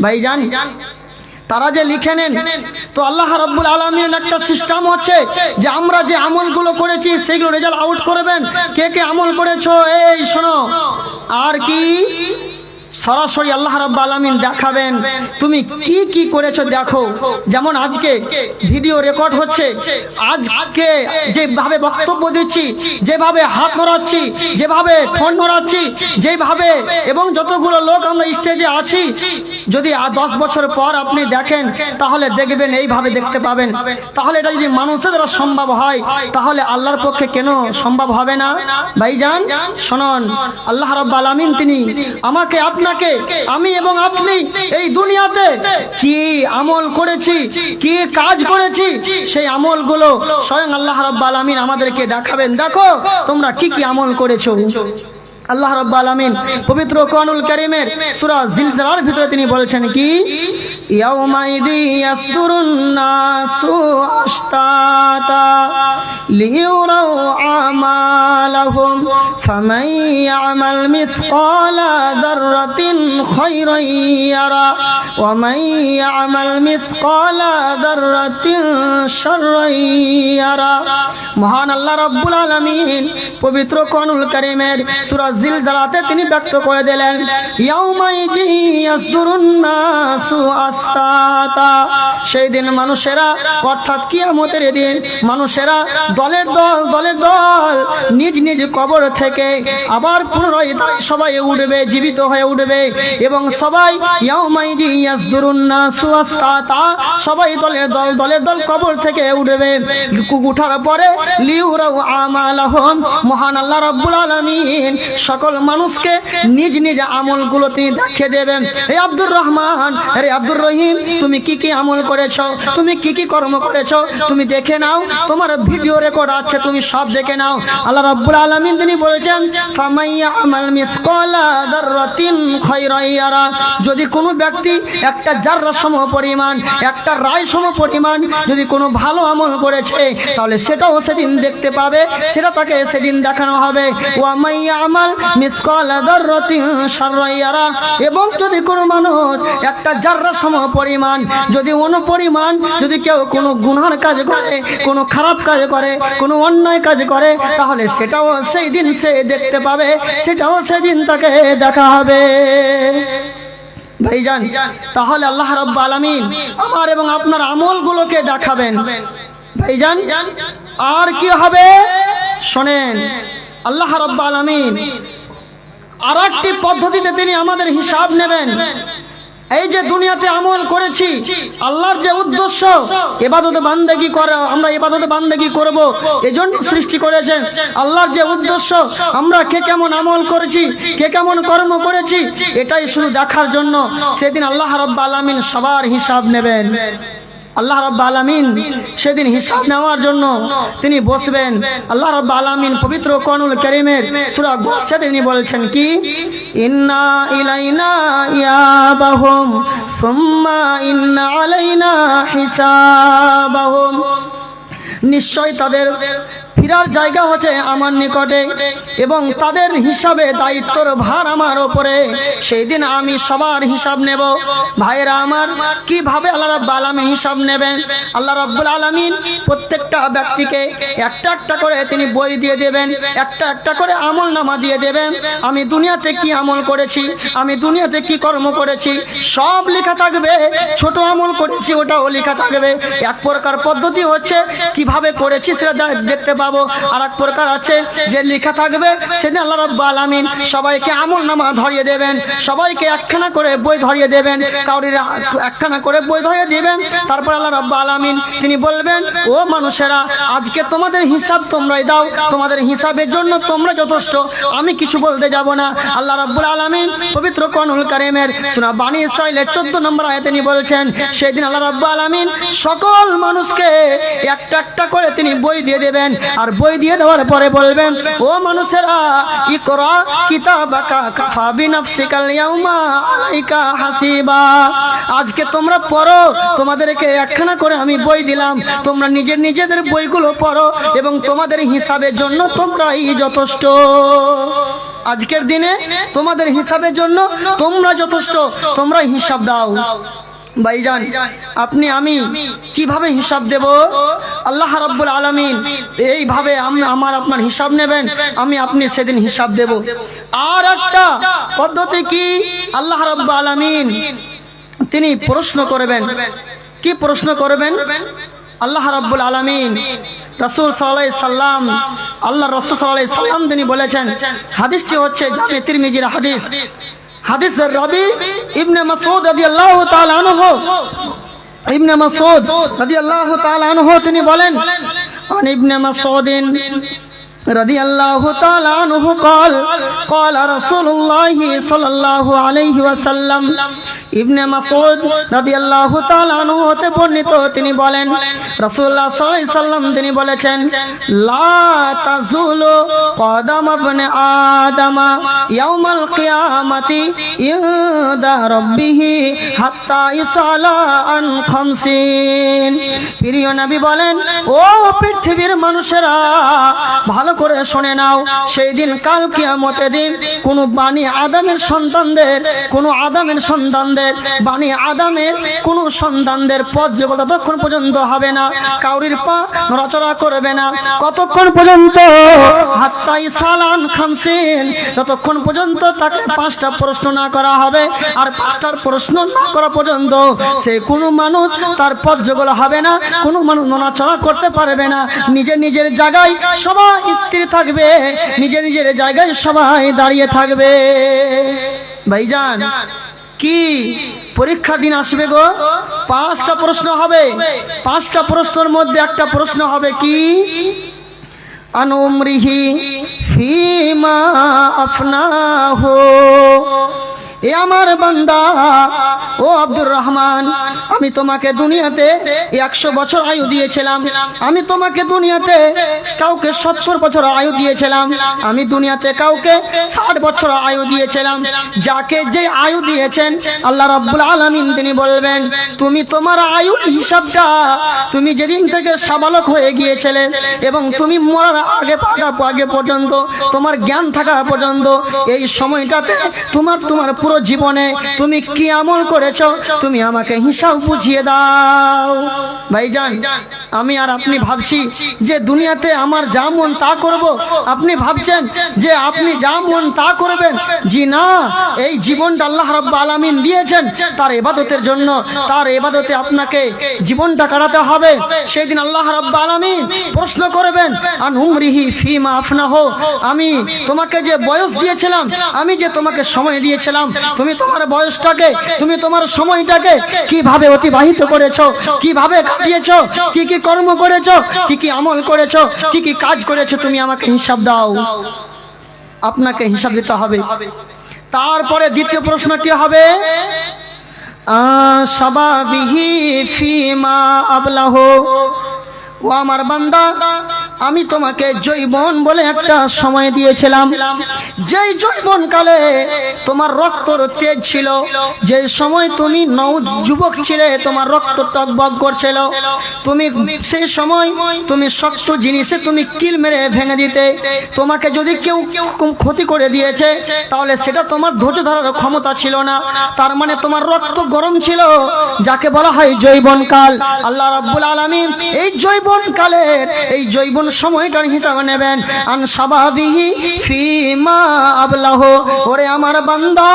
ভাইজান, তারা যে লিখে নেন, তো আল্লাহ রাব্বুল আলামিনের একটা সিস্টেম হচ্ছে যে আমরা যে আমলগুলো করেছি সেগুলো রেজাল্ট আউট করবেন। কে কে আমল করেছো এই শোনো, আর কি সরাসরি আল্লাহ রাব্বুল আলামিন দেখাবেন তুমি কি কি করেছো দেখো। যেমন আজকে ভিডিও রেকর্ড হচ্ছে, আজকে যেভাবে বক্তব্য দিচ্ছি, যেভাবে হাত নড়াচ্ছি, যেভাবে ঠোঁট নড়াচ্ছি, যেভাবে, এবং যতগুলো লোক আমরা স্টেজে আছি, যদি 10 বছর পর আপনি দেখেন তাহলে দেখবেন এইভাবে দেখতে পাবেন। তাহলে এটা যদি মানুষের দ্বারা সম্ভব হয়, তাহলে আল্লাহর পক্ষে কেন সম্ভব হবে না? ভাইজান শুনুন, আল্লাহ রাব্বুল আলামিন তিনি আমাকে, আপনাকে, আমি এবং আপনি এই দুনিয়াতে কি আমল করেছি, কি কাজ করেছি, সেই আমলগুলো স্বয়ং আল্লাহ রাব্বুল আলামিন আমাদেরকে দেখাবেন। দেখো তোমরা কি কি আমল করেছো। আল্লাহ রাব্বুল আলামিন পবিত্র কোরআনুল কারীমের সূরা জিলজালার ভিতরে তিনি বলছেন কি, ইয়াউমাইদি ইয়াসদুরুন নাসু আশতাতা লিইউরাউ আমালাহুম ফামান ইয়ামাল মিথকালা যাররাতিন খায়রান ইয়ারা ওয়া মান ইয়ামাল মিথকালা যাররাতিন শাররান ইয়ারা। মহান আল্লাহ রাব্বুল আলামিন পবিত্র কোরআনুল কারীমের সূরা জিলজালাতে তিনি ব্যক্ত করে দিলেন, ইয়াউমাইজি ইয়াসদুরুন নাসু আশতাতা, সেই দিন মানুষেরা, অর্থাৎ কিয়ামতের দিন মানুষেরা দলের দল নিজ নিজ কবর থেকে আবার পুনরায় সবাই উঠবে, জীবিত হয়ে উঠবে, এবং সবাই ইয়াউমাইজি ইয়াসদুরুন নাসু আশতাতা, সবাই দলের দল কবর থেকে উঠবে। উঠার পরে লিউরাউ আমালাহুম। মহান আল্লাহ রাব্বুল আলামিন সকল মানুষকে নিজ নিজ আমলগুলো তিনি দেখিয়ে দেবেন। হে আব্দুর রহমান, হে আব্দুর রহিম, তুমি কি কি আমল করেছো, তুমি কি কি কর্ম করেছো, তুমি দেখে নাও, তোমার ভিডিও রেকর্ড আছে, তুমি সব দেখে নাও। আল্লাহ রাব্বুল আলামিন তিনি বলেছেন ফামাইয়া আমাল মিসকালা যাররাতিন খায়রান ইয়ারা। যদি কোনো ব্যক্তি একটা জাররা সম পরিমাণ, একটা রায় সম পরিমাণ যদি কোনো ভালো আমল করেছে, তাহলে সেটাও সেদিন দেখতে পাবে, সেটা তাকে সেদিন দেখানো হবে। ওয়া মাইয়া আমাল মিসকালা যাররাতিন শাররান ইয়ারা। এবং যদি কোনো মানুষ একটা জাররা সম পরিমাণ যদি অনুপরিমাণ যদি কেউ কোনো গুনার কাজ করে, কোনো খারাপ কাজ করে, কোনো অন্যায় কাজ করে, তাহলে সেটাও সেই দিন সে দেখতে পাবে, সেটাও সেদিন তাকে দেখা হবে। ভাইজান, তাহলে আল্লাহ রাব্বুল আলামিন আমার এবং আপনার আমলগুলোকে দেখাবেন। ভাইজান, আর কি হবে শোনেন, আল্লাহ রাব্বুল আলামিন আরেকটি পদ্ধতিতে তিনি আমাদের হিসাব নেবেন। এই যে দুনিয়াতে আমল করেছি, আল্লাহর যে উদ্দেশ্য ইবাদত বান্দেগি করা, আমরা ইবাদত বান্দেগি করব, এজন্য সৃষ্টি করেছেন। আল্লাহর যে উদ্দেশ্য আমরা কে কেমন আমল করেছি, কে কেমন কর্ম করেছি, এটাই শুধু দেখার জন্য সেদিন আল্লাহ রাব্বুল আলামিন সবার হিসাব নেবেন। আল্লাহ রাব্বুল আলামিন সেদিন হিসাব নেওয়ার জন্য তিনি বসবেন। আল্লাহ রাব্বুল আলামিন পবিত্র কোরআনুল কারীমের সূরা গাসিয়া তিনি বলছেন কি, ইন্না ইলাইনা ইয়াবাহুম সুম্মা ইন্না আলাইনা হিসাবাহুম। নিশ্চয় তাদের ফিরার জায়গা হচ্ছে আমার নিকটে এবং তাদের হিসাবে দায়িত্বর ভার আমার উপরে। সেই দিন আমি সবার হিসাব নেব। ভাইরা আমার, কিভাবে আল্লাহ রাব্বুল আলামিন হিসাব নেবেন? আল্লাহ রাব্বুল আলামিন প্রত্যেকটা ব্যক্তিকে একটা একটা করে তিনি বই দিয়ে দেবেন, একটা একটা করে আমলনামা দিয়ে দেবেন। আমি দুনিয়াতে কি আমল করেছি, আমি দুনিয়াতে কি কর্ম করেছি, সব লেখা থাকবে। ছোট আমল করেছি ওটাও লেখা থাকবে। এক প্রকার পদ্ধতি হচ্ছে কিভাবে করেছি সেটা দেখতে পাবো, আর এক প্রকার আছে যে লেখা থাকবে। সেদিন আল্লাহ রাব্বুল আলামিন সবাইকে আমলনামা ধরিয়ে দেবেন, সবাইকে একখানা করে বই ধরিয়ে দেবেন, কাউরির একখানা করে বই ধরিয়ে দিবেন। তারপর আল্লাহ রাব্বুল আলামিন তিনি বলবেন, ও মানুষেরা, আজকে তোমাদের হিসাব তোমরাই দাও, তোমাদের হিসাবের জন্য তোমরা যথেষ্ট, আমি কিছু বলতে যাব না। আল্লাহ রাব্বুল আলামিন পবিত্র কোরআনুল কারীমের সূরা বনী ইসরাঈলের 14 নম্বর আয়াতে তিনি বলেছেন, সেদিন আল্লাহ রাব্বুল আলামিন সকল মানুষকে একটা একটা করে তিনি বই দিয়ে দেবেন। আর বই দিয়ে দেওয়ার পরে বলবেন, ও মানুষেরা, ইকরা কিতাবাকা কাফা বিনাফসিকাল ইয়াউমা আলাইকা হাসিবা। আজকে তোমরা পড়ো, তোমাদেরকে একখানা করে আমি বই দিলাম, তোমরা নিজেদের বইগুলো পড়ো এবং তোমাদের হিসাবের জন্য তোমরাই যথেষ্ট। আজকের দিনে তোমাদের হিসাবের জন্য তোমরা যথেষ্ট, তোমরাই হিসাব দাও। ভাইজান, আপনি আমি কিভাবে হিসাব দেব? আল্লাহ রাব্বুল আলামিন এইভাবে আমার আপনার হিসাব নেবেন, আমি আপনি সেদিন হিসাব দেব। আর একটা পদ্ধতি কি, আল্লাহ রাব্বুল আলামিন তিনি প্রশ্ন করবেন। কি প্রশ্ন করবেন? আল্লাহ রাব্বুল আলামিন রাসূল সাল্লাল্লাহু আলাইহি সাল্লাম, আল্লাহ রাসূল সাল্লাল্লাহু আলাইহি সাল্লাম তিনি বলেছেন, হাদিসটি হচ্ছে জামে তিরমিজির হাদিস, হাদিস রাবি ইবনে মাসউদ রাদিয়াল্লাহু তাআলা আনহু, ইবনে মাসউদ রাদিয়াল্লাহু তাআলা আনহু তিনি বলেন, আন ইবনে মাসউদিন রাদিয়াল্লাহু তাআলা আনহু قال قال رسول الله صلى الله عليه وسلم। ইবনে মাসউদ রাদিয়াল্লাহু তাআলা আনহু হতে বর্ণিত, তিনি বলেন রাসূলুল্লাহ সাল্লাল্লাহু আলাইহি সাল্লাম তিনি বলেছেন, লা তাজুলু কদাম ইবনে আদামা ইয়াউমাল কিয়ামাতি ইনদা রাব্বিহি হাত্তা ইসালা আন খামসিন। প্রিয় নবী বলেন, ও পৃথিবীর মানুষেরা, ভালো করে শুনে নাও, সেই দিন কাল কিয়ামতের দিন কোন বানি আদমের সন্তানদের, কোন আদমের সন্তানদের, বানি আদমের কোন সন্তানদের পথ যোগ্যতা ততক্ষণ পর্যন্ত হবে না, কাউরির পা নড়াচড়া করবে না। কতক্ষণ পর্যন্ত? হাত্তা ইসালান খামসিন, যতক্ষণ পর্যন্ত তাকে 5টা প্রশ্ন না করা হবে। আর 5টার প্রশ্ন না করা পর্যন্ত সে কোনো মানুষ তার পথ যোগ্য হবে না, কোনো মানুষ নড়াচড়া করতে পারবে না। নিজের জায়গায় সবাই স্থির থাকবে, নিজের জায়গায় সবাই দাঁড়িয়ে থাকবে। ভাইজান, কি পরীক্ষা দিন আসবে গো? 5টা প্রশ্ন হবে। 5টা প্রশ্নের মধ্যে একটা প্রশ্ন হবে কি? আন উমরিহি ফিমা আফনাহু। এ আমার বান্দা, ও আব্দুর রহমান, আমি তোমাকে দুনিয়াতে 100 বছর আয়ু দিয়েছিলাম, আমি তোমাকে দুনিয়াতে কাউকে 70 বছর আয়ু দিয়েছিলাম, আমি দুনিয়াতে কাউকে 60 বছর আয়ু দিয়েছিলাম। যাকে যে আয়ু দিয়েছেন আল্লাহ রাব্বুল আলামিন তিনি বলবেন, তুমি তোমার আয়ু হিসাবটা তুমি যেদিন থেকে সাবালক হয়ে গিয়েছিলে এবং তুমি মরার আগে পর্যন্ত, তোমার জ্ঞান থাকা পর্যন্ত, এই সময়টাতে তোমার পুরো জীবনে তুমি কি আমল করেছো তুমি আমাকে হিসাব বুঝিয়ে দাও। ভাইজান, আমি আর আপনি ভাবছি যে দুনিয়াতে আমার যা মন তা করব, আপনি ভাবছেন যে আপনি যা মন তা করবেন। জি না, এই জীবনটা আল্লাহ রাব্বুল আলামিন দিয়েছেন তার ইবাদতের জন্য, তার ইবাদতে আপনাকে জীবনটা কাটাতে হবে। সেই দিন আল্লাহ রাব্বুল আলামিন প্রশ্ন করবেন, আন উমরিহি ফিমা আফনাহু, আমি তোমাকে যে বয়স দিয়েছিলাম, আমি যে তোমাকে সময় দিয়েছিলাম, তুমি তোমার বয়সটাকে, তুমি তোমার সময়টাকে কিভাবে অতিবাহিত করেছো, কিভাবে কাটিয়েছো, কি কি কর্ম করেছো, কি কি আমল করেছো, কি কি কাজ করেছো, তুমি আমাকে হিসাব দাও। আপনাকে হিসাব দিতে হবে। তারপরে দ্বিতীয় প্রশ্ন কি হবে? শাবাবিহি ফিমা আবলাহু। ও আমার বান্দা, আমি তোমাকে যৌবন বলে একটা সময় দিয়েছিলাম, যেই যৌবন কালে তোমার রক্তর তেজ ছিল, যে সময় তুমি যুবক ছিলে, তোমার রক্ত টকবক করছিল, তুমি সেই সময় তুমি শক্ত জিনিসে তুমি কিল মেরে ভেঙে দিতে। তোমাকে যদি কেউ ক্ষতি করে দিয়েছে তাহলে সেটা তোমার ধৈর্য ধরার ক্ষমতা ছিল না, তার মানে তোমার রক্ত গরম ছিল, যাকে বলা হয় যৌবন কাল। আল্লাহ রাব্বুল আলামিন এই যৌবন কালের, এই যৌবন সময়টার হিসাব নেবেন। আন শাবাবিহি ফিমা আবলাহু। ওরে আমার বান্দা,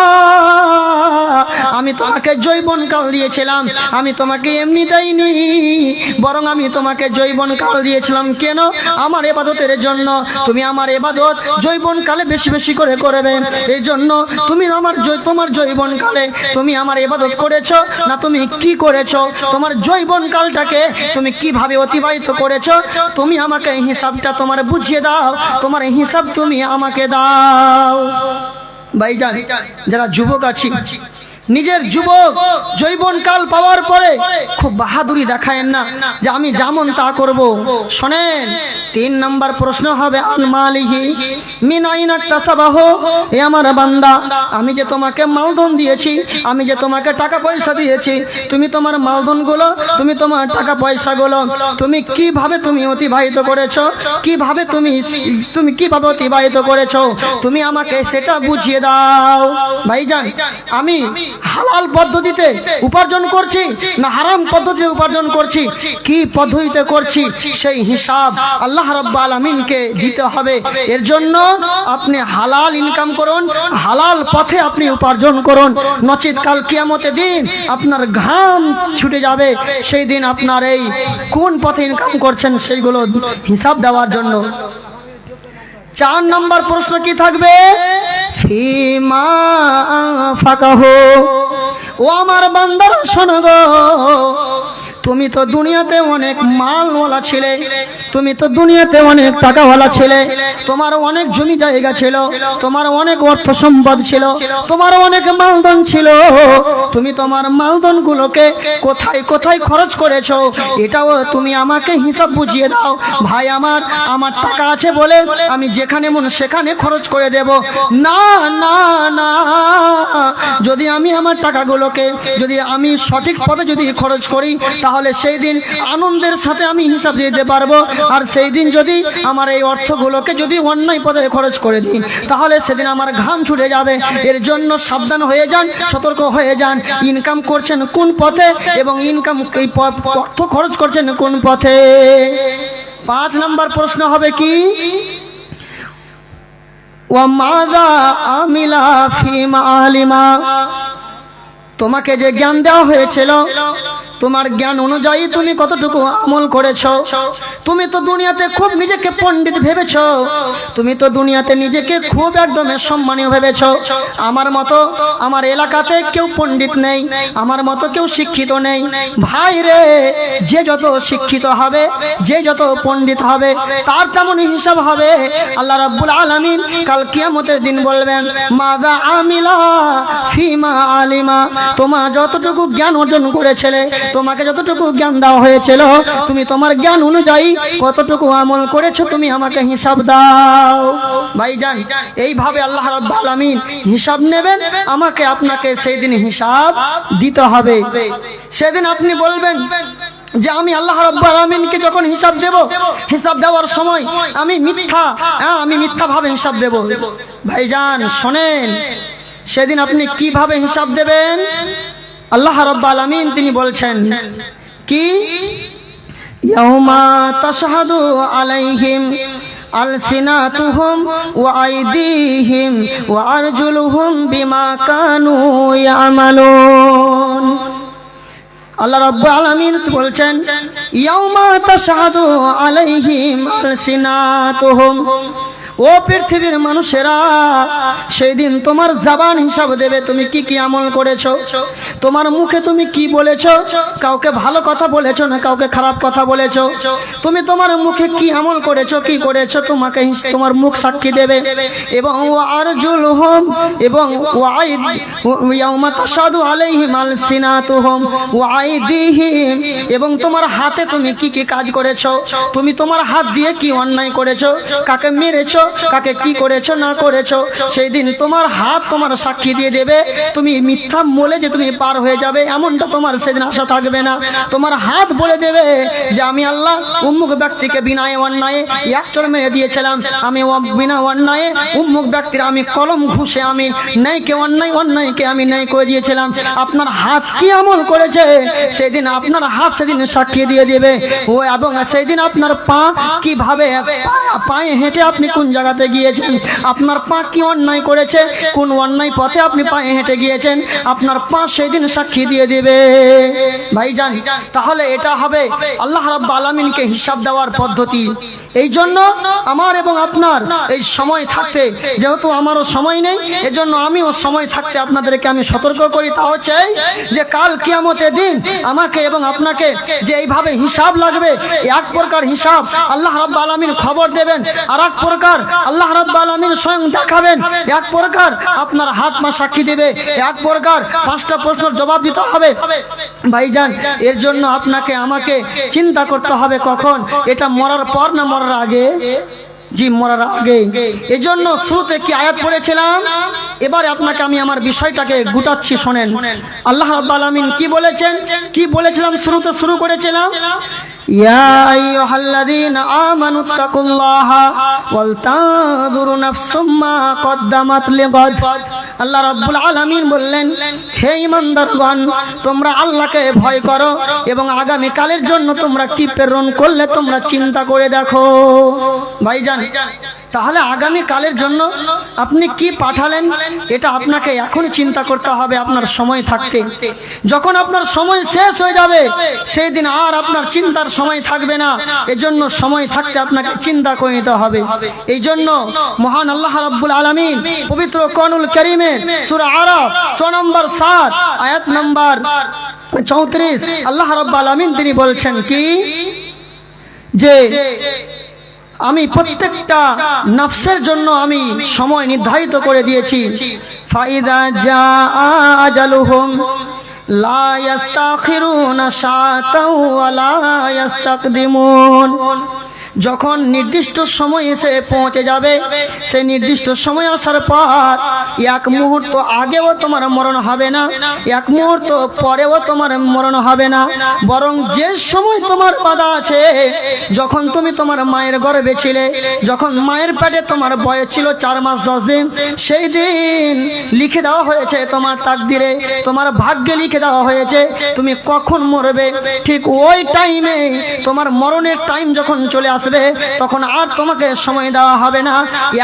আমি তোমাকে যৌবন কাল দিয়েছিলাম, আমি তোমাকে এমনি দেইনি, বরং আমি তোমাকে যৌবন কাল দিয়েছিলাম কেন? আমার ইবাদতের জন্য। তুমি আমার ইবাদত যৌবন কালে বেশি বেশি করে করবে, এই জন্য তুমি তোমার যৌবন কালে তুমি আমার ইবাদত করেছো না তুমি কি করেছো, তোমার যৌবন কালটাকে তুমি কিভাবে অতিবাহিত করেছো, তুমি আমাকে হিসাবটা তোমার বুঝিয়ে দাও, তোমার হিসাব তুমি আমাকে দাও। ভাইজান, যারা যুবক আছি, নিজের যুবক যৌবন কাল পাওয়ার পরে খুব বাহাদুরি দেখায়েন না যে আমি যেমন তা করব। শোনেন, 3 নম্বর প্রশ্ন হবে, আন মালিহি মিন আইনা তাসাবাহু। এ আমার বান্দা, আমি যে তোমাকে মালধন দিয়েছি, আমি যে তোমাকে টাকা পয়সা দিয়েছি, তুমি তোমার মালধনগুলো, তুমি তোমার টাকা পয়সাগুলো তুমি কিভাবে তুমি অতিবাহিত করেছো, কিভাবে তুমি কিভাবে অতিবাহিত করেছো, তুমি আমাকে সেটা বুঝিয়ে দাও। ভাইজান, আমি হালাল পদ্ধতিতে উপার্জন করছি না হারাম পদ্ধতিতে উপার্জন করছি, কি পদ্ধতিতে করছি, সেই হিসাব আল্লাহ রাব্বুল আলামিনকে দিতে হবে। এর জন্য আপনি হালাল ইনকাম করুন, হালাল পথে আপনি উপার্জন করুন, নচিত কাল কিয়ামতের দিন আপনার ঘাম ছুটে যাবে, সেই দিন আপনার এই কোন পথে ইনকাম করছেন সেইগুলো হিসাব দেওয়ার জন্য। 4 নম্বর প্রশ্ন কি থাকবে? ফিমা ফাকাহু। ও আমার বান্দারা শোনো গো, তুমি তো দুনিয়াতে অনেক মালওয়ালা ছিলে, তুমি তো দুনিয়াতে অনেক টাকাওয়ালা ছিলে, তোমার অনেক জমি জায়গা ছিল, তোমার অনেক অর্থ সম্পদ ছিল, তোমার অনেক মালধন ছিল, তুমি তোমার মালধন গুলোকে কোথায় কোথায় খরচ করেছো এটাও তুমি আমাকে হিসাব বুঝিয়ে দাও। ভাই আমার টাকা আছে বলে আমি যেখানে মন সেখানে খরচ করে দেব না, না না, যদি আমি আমার টাকাগুলোকে যদি আমি সঠিক পথে যদি খরচ করি তাহলে সেই দিন আনন্দের সাথে আমি হিসাব দিতে পারবো। আর সেই দিন যদি আমার এই অর্থগুলোকে যদি অন্যায় পথে খরচ করে দিই তাহলে সেদিন আমার ঘাম ছুটে যাবে। এর জন্য সাবধান হয়ে যান, সতর্ক হয়ে যান, ইনকাম করছেন কোন পথে এবং ইনকাম এই অর্থ খরচ করছেন কোন পথে। 5 নম্বর প্রশ্ন হবে কি? ওয়া মাযা আমিলা ফিমা আলিমা। তোমাকে যে জ্ঞান দেওয়া হয়েছিল তোমার জ্ঞান অনুযায়ী তুমি কতটুকু আমল করেছো। তুমি তো দুনিয়াতে খুব নিজেকে পণ্ডিত ভেবেছো, তুমি তো দুনিয়াতে নিজেকে খুব একদম সম্মানীয় ভেবেছো। আমার মতো আমার এলাকাতে কেউ পণ্ডিত নেই, আমার মতো কেউ শিক্ষিত নেই। ভাই রে, যে যত শিক্ষিত হবে, যে যত পণ্ডিত হবে, তার তেমনই হিসাব হবে। আল্লাহ রাব্বুল আলামিন কাল কিয়ামতের দিন বলবেন, মাযা আমিলা ফিমা আলিমা, তোমার যতটুকু জ্ঞান অর্জন করেছিলে, তোমাকে যতটুকু জ্ঞান দেওয়া হয়েছিল, তুমি তোমার জ্ঞান অনুযায়ী কতটুকু আমল করেছো, তুমি আমাকে হিসাব দাও। ভাইজান, এইভাবে আল্লাহ রাব্বুল আলামিন হিসাব নেবেন, আমাকে আপনাকে সেই দিন হিসাব দিতে হবে। সেদিন আপনি বলবেন যে আমি আল্লাহ রাব্বুল আলামিনকে যখন হিসাব দেব, হিসাব দেওয়ার সময় আমি মিথ্যা ভাবে হিসাব দেব। ভাইজান শোনেন, সেদিন আপনি কিভাবে হিসাব দেবেন? আল্লাহ রাব্বুল আলামিন তিনি বলছেন কি, ইয়াউমা তাশহাদু আলাইহিম আলসিনাতুহুম ওয়া আইদিহিম ওয়া আরজুলুহুম বিমা কানু ইয়ামালুন। আল্লাহ রাব্বুল আলামিন বলছেন, ইয়াউমা তাশহাদু আলাইহিম আলসিনাতুহুম, ও পৃথিবীর মানুষেরা, সেই দিন তোমার জবান হিসাব দেবে, তুমি কি কি আমল করেছো। তোমার মুখে তুমি কি বলেছো, কাউকে ভালো কথা বলেছো না কাউকে খারাপ কথা বলেছো, তুমি তোমার মুখে কি আমল করেছো, কি করেছো, তোমাকে তোমার মুখ সাক্ষী দেবে। এবং আরজুলুহুম, এবং ইয়াউমা তাশহাদু আলাইহিম আলসিনাতুহুম ওয়া আইদিহিম, এবং তোমার হাতে তুমি কি কি কাজ করেছো, তুমি তোমার হাত দিয়ে কি অন্যায় করেছো, কাকে মেরেছো, কাকে কি করেছো না করেছো, সেই দিন তোমার হাত তোমার সাক্ষী দিয়ে দেবে। তুমি মিথ্যা বলে যে তুমি পার হয়ে যাবে, এমনটা তোমার সেদিন আশা থাকবে না। তোমার হাত বলে দেবে যে আমি আল্লাহ উম্মুক ব্যক্তিকে বিনা অন্যায়ে এক চড় মেরে দিয়েছিলাম, আমি বিনা অন্যায়ে উম্মুক ব্যক্তির আমি কলম ঘুষে আমি ন্যায়কে অন্যায়, অন্যায়কে আমি ন্যায় করে দিয়েছিলাম। আপনার হাত কি আমল করেছে, সেদিন আপনার হাত সেদিন সাক্ষী দিয়ে দেবে। ও এবং সেদিন আপনার পা কিভাবে, পায়ে হেঁটে আপনি কোন জায়গাতে গিয়েছেন, আপনার পা কি অন্যায় করেছে, কোন অন্যায় পথে আপনি পায়ে হেঁটে গিয়েছেন, আপনার পা সেদিন সাক্ষী দিয়ে দিবে। ভাইজান, তাহলে এটা হবে আল্লাহ রাব্বুল আলামিনকে হিসাব দেওয়ার পদ্ধতি। এই জন্য আমার এবং আপনার এই সময় থাকতে, যেহেতু আমারও সময় নেই, এজন্য আমিও সময় থাকতে আপনাদেরকে আমি সতর্ক করি, তা হচ্ছে যে কাল কিয়ামতের দিন আমাকে এবং আপনাকে যে এইভাবে হিসাব লাগবে, এক প্রকার হিসাব আল্লাহ রাব্বুল আলামিন খবর দেবেন, আর এক প্রকার আল্লাহ রাব্বুল আলামিন স্বয়ং দেখাবেন, এক প্রকার আপনার হাত মা সাক্ষী দেবে, এক প্রকার 5টা প্রশ্নের জবাব দিতে হবে। ভাইজান, এর জন্য আপনাকে আমাকে চিন্তা করতে হবে কখন, এটা মরার পর না মরার আগে? জি, মরার আগে। এজন্য শুরুতে কি আয়াত পড়েছিলাম, এবারে আপনাকে আমি আমার বিষয়টাকে গুটাচ্ছি, শোনেন। আল্লাহ রাব্বুল আলামিন কি বলেছেন, কি বলেছিলাম শুরুতে, শুরু করেছিলাম, ইয়া আইয়ুহাল্লাযীনা আমানুত্তাকুল্লাহা ওয়াল তানজুরু নাফসুম মা কদ্দামাত লিগাদ। আল্লাহ রাব্বুল আলামিন বললেন, হে ঈমানদারগণ, তোমরা আল্লাহকে ভয় করো এবং আগামী কালের জন্য তোমরা কি প্রেরণ করলে তোমরা চিন্তা করে দেখো। ভাইজান, তাহলে আগামী কালের জন্য আপনি কি পাঠালেন, এটা আপনাকে এখনই চিন্তা করতে হবে আপনার সময় থাকতে। যখন আপনার সময় শেষ হয়ে যাবে, সেই দিন আর আপনার চিন্তার সময় থাকবে না। এজন্য সময় থাকতে আপনাকে চিন্তা করে নিতে হবে। এই জন্য মহান আল্লাহ রাব্বুল আলামিন পবিত্র কোরআনুল কারীমে সূরা আরাফ 6 নম্বর 7 আয়াত নম্বর 34 আল্লাহ রাব্বুল আলামিন তিনি বলছেন কি, যে আমি প্রত্যেকটা নফসের জন্য আমি সময় নির্ধারিত করে দিয়েছি। ফাইদা জাআ আজালুহুম লা ইস্তাখিরুনা শাআতাও ওয়া লা ইস্তাকদিমুন। যখন নির্দিষ্ট সময় এসে পৌঁছে যাবে, সেই নির্দিষ্ট সময় আসার পর এক মুহূর্ত আগেও তোমার মরণ হবে না, এক মুহূর্ত পরেও তোমার মরণ হবে না, বরং যে সময় তোমার বাধা আছে, যখন তুমি তোমার মায়ের গর্ভে ছিলে, যখন মায়ের পেটে তোমার বয়স ছিল 4 মাস 10 দিন, সেই দিন লিখে দেওয়া হয়েছে তোমার তাকদিরে, তোমার ভাগ্যে লিখে দেওয়া হয়েছে তুমি কখন মরবে। ঠিক ওই টাইমে তোমার মরণের টাইম যখন চলে আসে, আসবে তখন আর তোমাকে সময় দেওয়া হবে না,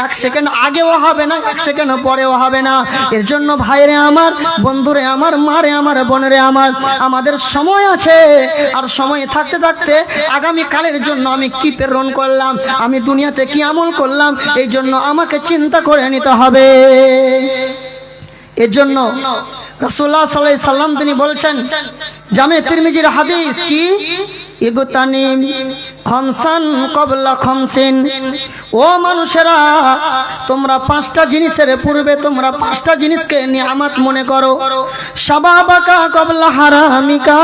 1 সেকেন্ড আগেও হবে না, 1 সেকেন্ড পরেও হবে না। এর জন্য ভাইরে আমার, বন্ধুরে আমার, মারে আমার, বোনেরে আমার, আমাদের সময় আছে। আর সময় থাকতে থাকতে আগামী কালের জন্য আমি কি প্রেরণ করলাম, আমি দুনিয়াতে কি আমল করলাম, এই জন্য আমাকে চিন্তা করে নিতে হবে। এর জন্য রাসূলুল্লাহ সাল্লাল্লাহু আলাইহি সাল্লাম তিনি বলছেন, জামে তিরমিজির হাদিস কি, ইগতানিম খামসান ক্বাবলা খামসিন, ও মানুষেরা তোমরা 5টা জিনিসের পূর্বে তোমরা 5টা জিনিসকে নিয়ামত মনে করো। শাবাবাকা ক্বাবলা হারামিকা,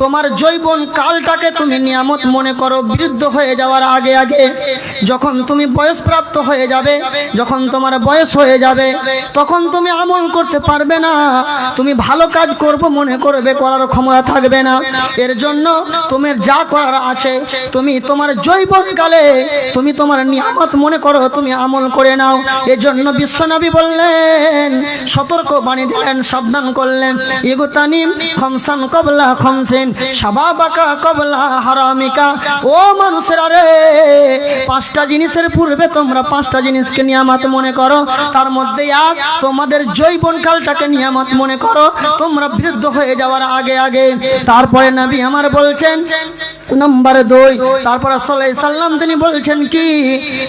তোমার যৌবন কালটাকে তুমি নিয়ামত মনে করো বৃদ্ধ হয়ে যাওয়ার আগে আগে। যখন তুমি বয়সপ্রাপ্ত হয়ে যাবে, যখন তোমার বয়স হয়ে যাবে, তখন তুমি আমল করতে পারবে না, তুমি ভালো কাজ করব মনে করবে, করার ক্ষমতা থাকবে না। এর জন্য তোমার যা করার আছে তুমি তোমার যৌবনকালে তুমি তোমার নিয়ামত মনে করো, তুমি আমল করে নাও। এজন্য বিশ্বনবী বললেন, সতর্ক বাণী দিলেন, সাবধান করলেন, ইগতানিম খামসান ক্বাবলা খামসিন শাবাবাকা ক্বাবলা হারামিকা, ও মানুষেরা রে 5টা জিনিসের পূর্বে তোমরা 5টা জিনিসকে নিয়ামত মনে করো। তার মধ্যে এক, তোমাদের যৌবনকালটাকে নিয়ামত মনে করো তোমরা বৃদ্ধ হয়ে যাওয়ার আগে আগে। তারপরে নবী আমার বলছেন নাম্বার 2, তারপর সাল্লাল্লাহু আলাইহি সাল্লাম তিনি বলছেন কি,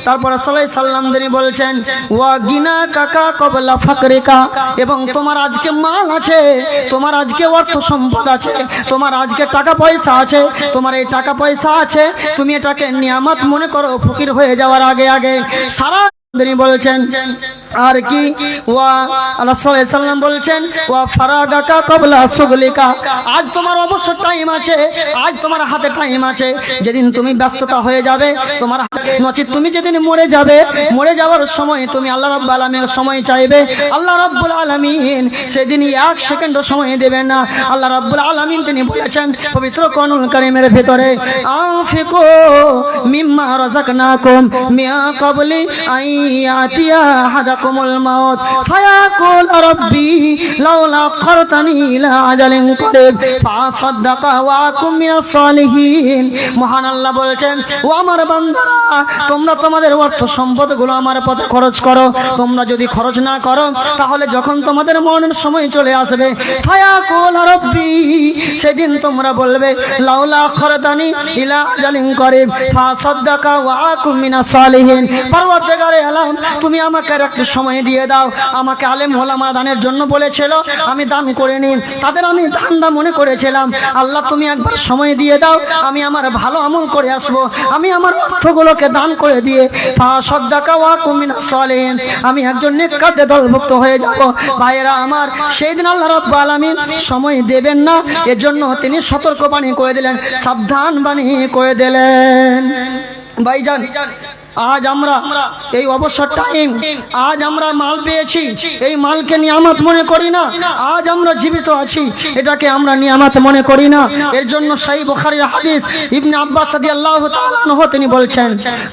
তারপর সাল্লাল্লাহু আলাইহি সাল্লাম তিনি বলছেন ওয়া গিনা কাকা ক্বাবলা ফাকরিকা, এবং তোমার আজকে মাল আছে, তোমার আজকে অর্থ সম্পদ আছে, তোমার আজকে টাকা পয়সা আছে, তোমার এই টাকা পয়সা আছে, তুমি এটাকে নিয়ামত মনে করো ফকির হয়ে যাওয়ার আগে আগে। সারা তিনি বলছেন আর কি, ওয়া রাসূলুল্লাহ সাল্লাল্লাহু আলাইহি সাল্লাম বলছেন ওয়া ফারাগাকা ক্বাবলা সুগলিকা, আজ তোমার অবসর টাইম আছে, আজ তোমার হাতে টাইম আছে, যেদিন তুমি ব্যস্ততা হয়ে যাবে তোমার নচিত তুমি যেদিন মরে যাবে, মরে যাওয়ার সময় তুমি আল্লাহ রাব্বুল আলামিনের সময় চাইবে, আল্লাহ রাব্বুল আলামিন সেদিন 1 সেকেন্ডও সময় দেবেন না। আল্লাহ রাব্বুল আলামিন তিনি বলেছেন পবিত্র কোরআনুল কারীমের ভিতরে, আনফিকু মিম্মা রাযাকনাকুম মিয়া ক্বাবলি আইয়াতিয়া হাদাকুমুল মাউত ফায়াকুল রাব্বি লাউলা আখরতানি ইলা আজালিন করিব ফাসাদদাকা ওয়া আকুম মিনাস সালিহিন। মহান আল্লাহ বলেছেন, ও আমার বান্দারা তোমরা তোমাদের অর্থ সম্পদগুলো আমার পথে খরচ করো, তোমরা যদি খরচ না করো তাহলে যখন তোমাদের মরণের সময় চলে আসবে, ফায়াকুল রাব্বি সেদিন তোমরা বলবে লাউলা আখরতানি ইলা আজালিন করিব ফাসাদদাকা ওয়া আকুম মিনাস সালিহিন, পরওয়ারদিগারে আলম তুমি আমাকে একটু সময় দিয়ে দাও, আমাকে আলেম ওলামা দানের জন্য বলেছিল, আমি দান করিনি, তাদের আমি দানটা মনে করেছিলাম, আল্লাহ তুমি একবার সময় দিয়ে দাও, আমি আমার ভালো আমল করে আসবো, আমি আমার অর্থগুলোকে দান করে দিয়ে ফাসাদদাকা ওয়া আকুম মিনাস সালিহিন, আমি একজন নেককারদের দলভুক্ত হয়ে যাব। ভাইয়েরা আমার, সেই দিন আল্লাহ রাব্বুল আলামিন সময় দেবেন না, এজন্য তিনি সতর্ক বাণী করে দিলেন, সাবধান বাণী করে দিলেন। ভাইজান, আজ আমরা এই অবসর টাইম, আজ আমরা মাল পেয়েছি, এই মালকে নিয়ামত মনে করি না। আজ আমরা জীবিত আছি, এটাকে আমরা নিয়ামত মনে করি না। এর জন্য সহিহ বুখারীর হাদিস ইবনে আব্বাস রাদিয়াল্লাহু তাআলা আনহু তিনি বলছেন,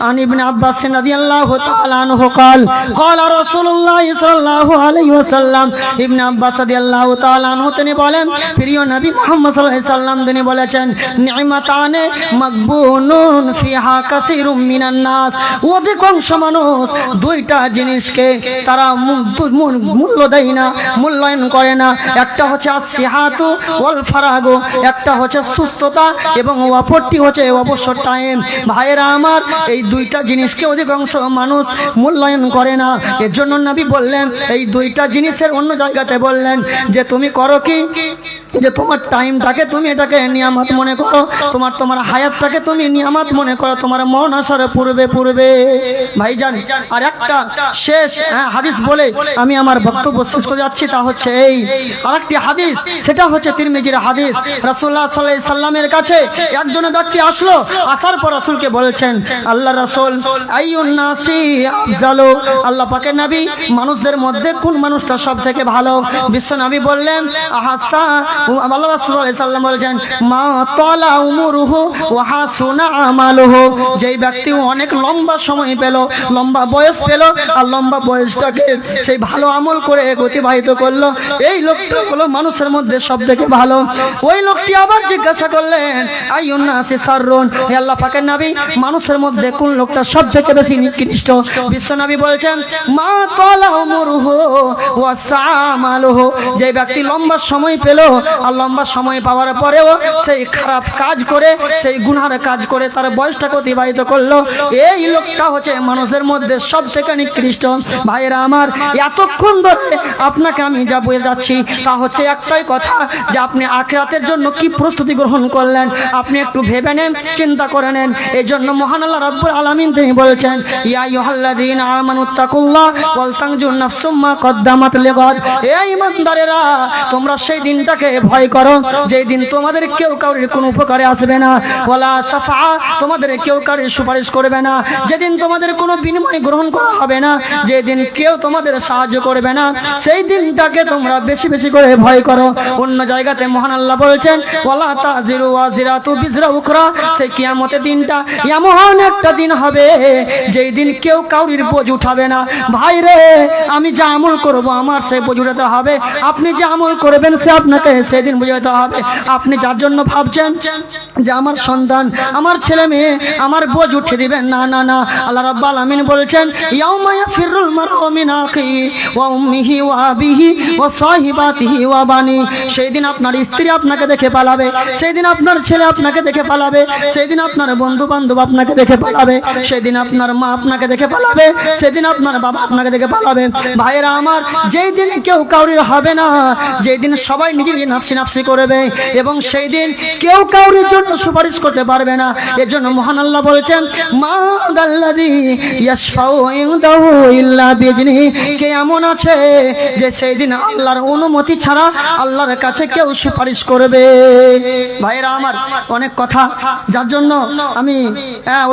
আন ইবনে আব্বাস রাদিয়াল্লাহু তাআলা আনহু قال قال رسول الله صلى الله عليه وسلم, ইবনে আব্বাস রাদিয়াল্লাহু তাআলা আনহু তিনি বলেন, প্রিয় নবী মুহাম্মদ সাল্লাল্লাহু আলাইহি সাল্লাম তিনি বলেছেন, নি'মাতানে মাকবুনুন ফিহা কাসীরুম মিনান নাস, অধিকাংশ মানুষ 2টা জিনিসকে তারা মূল্য দেয় না, মূল্যায়ন করে না। একটা হচ্ছে আসিহাতু ওয়াল ফারাগু, একটা হচ্ছে সুস্থতা এবং অপরটি হচ্ছে অবসর টাইম। ভাইয়েরা আমার, এই 2টা জিনিসকে অধিকাংশ মানুষ মূল্যায়ন করে না। এর জন্য নবী বললেন, এই 2টা জিনিসের অন্য জায়গাতে বললেন যে তুমি করো কি, যে তোমার টাইমটাকে তুমি এটাকে নিয়ামত মনে করো, তোমার হায়াতটাকে তুমি নিয়ামত মনে করো, তোমার মরণ আসার পূর্বে পূর্বে। ভাইজান, আর একটা শেষ হাদিস বলে আমি আমার বক্তব্য শেষ করে যাচ্ছি, তা হচ্ছে এই আরেকটি হাদিস, সেটা হচ্ছে তিরমিজির হাদিস। রাসূলুল্লাহ সাল্লাল্লাহু আলাইহি সাল্লামের কাছে একজন ব্যক্তি আসলো, আসার পর রাসূলকে বলছেন, আল্লাহ রাসূল আইয়ুন নাসি আফজালু, আল্লাহ পাকের নবী মানুষদের মধ্যে কোন মানুষটা সবথেকে ভালো? বিশ্ব নবী বললেন, আহাসা আল্লাহ রাসূল সাল্লাল্লাহু আলাইহি সাল্লাম বলেছেন মা তালা উমরুহু ওয়া হাসুনা আমালুহু, যেই ব্যক্তি অনেক লম্বা সময় পেল, লম্বা বয়স পেল, আর লম্বা বয়সটাকে সেই ভালো আমল করে অতিবাহিত করলো, এই লোকটা হলো মানুষের মধ্যে সবথেকে ভালো। ওই লোকটি আবার জিজ্ঞাসা করলেন আইয়ুন নাসি সাররুন, হে আল্লাহ পাকের নবী, মানুষের মধ্যে কোন লোকটা সবথেকে বেশি নিকৃষ্ট? বিশ্বনবী বলেছেন মা তালা উমরুহু ওয়া সামালুহু, যে ব্যক্তি লম্বা সময় পেল আর লম্বা সময় পাওয়ার পরেও সেই খারাপ কাজ করে, সেই গুনার কাজ করে তার বয়সটাকে অতিবাহিত করলো, এই লোকটা হচ্ছে মানুষের মধ্যে সবথেকে নিকৃষ্ট। ভাইরা আমার, এতক্ষণ ধরে আপনাকে আমি যা বলে যাচ্ছি তা হচ্ছে একটাই কথা, যে আপনি আখিরাতের জন্য কি প্রস্তুতি গ্রহণ করলেন আপনি একটু ভেবে নেন, চিন্তা করে নেন। এই জন্য মহান আল্লাহ রাব্বুল আলামিন তিনি বলেছেন ইয়া আইয়ুহাল্লাযীনা আমানুত্তাকুল্লাহ ওয়াল তানজুর নাফসুম মা কদ্দামাত লিগাদ, হে ঈমানদারেরা তোমরা সেই দিনটাকে ভয় করো যেই দিন তোমাদের কেউ কারোর কোনো উপকারে আসবে না, ওয়ালা সাফা, তোমাদের কেউ কারোর সুপারিশ করবে না, যেদিন তোমাদের কোনো বিনিময় গ্রহণ করা হবে না, যেদিন কেউ তোমাদের সাহায্য করবে না, সেই দিনটাকে তোমরা বেশি বেশি করে ভয় করো। অন্য জায়গাতে মহান আল্লাহ বলছেন ওয়ালা তাজিরু ওয়াজিরাতু বিজরা উখরা, সেই কিয়ামতের দিনটা এমন একটা দিন হবে যেই দিন কেউ কাউরির বোঝ উঠাবে না। ভাই রে, আমি যা আমল করব আমার সেই বোঝ উঠাতে হবে, আপনি যে আমল করবেন সে আপনাকে সেদিন বুঝাতে হবে। আপনি যার জন্য ভাবছেন যে আমার সন্তান, আমার ছেলে মেয়ে আমার বোঝ উঠিয়ে দিবেন, না না না, আল্লাহ রাব্বুল আলামিন বলছেন ইয়াউমা ইয়াফিরুল মারউ মিন আখিহি ওয়া উম্মিহি ওয়া আবিহি ওয়া সাহিবাতিহি ওয়া বানি, সেই দিন আপনার স্ত্রী আপনাকে দেখে পালাবে, সেই দিন আপনার ছেলে আপনাকে দেখে পালাবে, সেই দিন আপনার বন্ধু বান্ধব আপনাকে দেখে পালাবে, সেদিন আপনার মা আপনাকে দেখে পালাবে, সেদিন আপনার বাবা আপনাকে দেখে পালাবে। ভাইরা আমার, যেই দিন কেউ কাউরির হবে না, যেই দিন সবাই নিজের নাফসি নাফসি করবে এবং সেই দিন কেউ কাউরির জন্য সুপারিশ করতে পারবে না। এর জন্য মহান আল্লাহ বলেছেন মা দাল্লাযী ইয়াশফাউ ইনদাহু ইল্লা বিইজনিহি, কে এমন আছে যে সেই দিন আল্লাহর অনুমতি ছাড়া আল্লাহর কাছে কেউ সুপারিশ করবে। ভাইরা আমার, অনেক কথা যার জন্য আমি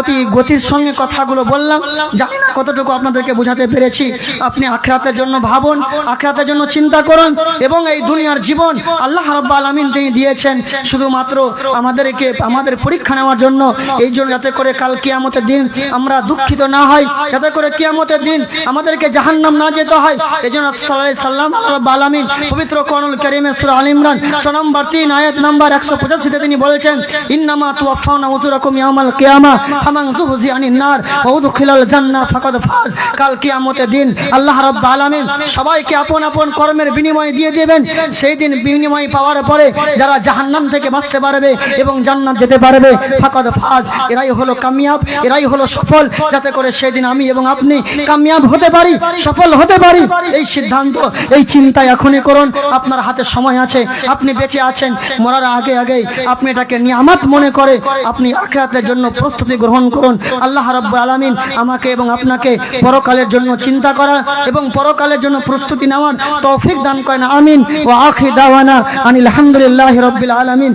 অতি গতির সঙ্গে কথাগুলো বললাম, জানি না কতটুকু আপনাদেরকে বোঝাতে পেরেছি। আপনি আখিরাতের জন্য ভাবুন, আখিরাতের জন্য চিন্তা করুন, এবং এই দুনিয়ার জীবন আল্লাহ রাব্বুল আলামিন তিনি দিয়েছেন শুধুমাত্র আমাদেরকে আমাদের পরীক্ষা নেওয়ার জন্য, এই জন্য যাতে করে কাল কিয়ামতের দিন আমরা দুঃখিত না হই, যাতে করে কিয়ামতের দিন আমাদেরকে জাহান্নাম না যেতে হয়। এই জন্য সাল্লাল্লাহু আলাইহি সাল্লাম আল্লাহ রাব্বুল আলামিন পবিত্র কোরআনুল কারীমে সূরা আল ইমরান সূরা নম্বর 3 আয়াত নম্বর 185 তে তিনি বলেছেন ইন্নামা তুওয়াফাউনা উজুরাকুম ইয়াউমাল কিয়ামা ফামান যুহজিয়া আনিন নার ওয়া উদখিলাল জান্নাহ ফাকাদ ফাজ। কাল কিয়ামতের দিন আল্লাহ রাব্বুল আলামিন সবাইকে আপন আপন কর্মের বিনিময় দিয়ে দেবেন। সেই দিন বিনিময় পাওয়ার পরে যারা জাহান্নাম থেকে বাঁচতে পারবে এবং জান্নাত যেতে পারবে ফাকাদ ফাজ, এরাই হলো কামিয়াব, এরাই হলো সফল। যাতে করে সেই দিন আমি এবং আপনি কামিয়াব হতে পারি, সফল হতে পারি, এই সিদ্ধান্ত এই চিন্তা এখনই করুন। আপনার হাতে সময় আছে, আপনি বেঁচে আছেন, মরার আগে আগে আপনি এটাকে নিয়ামত মনে করে আপনি আখিরাতের জন্য প্রস্তুতি গ্রহণ করুন। আল্লাহ রাব্বুল আলামিন আমাকে এবং আপনাকে পরকালের জন্য চিন্তা করা এবং পরকালের জন্য প্রস্তুতি নেওয়ার তৌফিক দান করেন। আমিন। ওয়া আখির দাওয়ানা আনিল হামদুলিল্লাহি রাব্বিল আলামিন।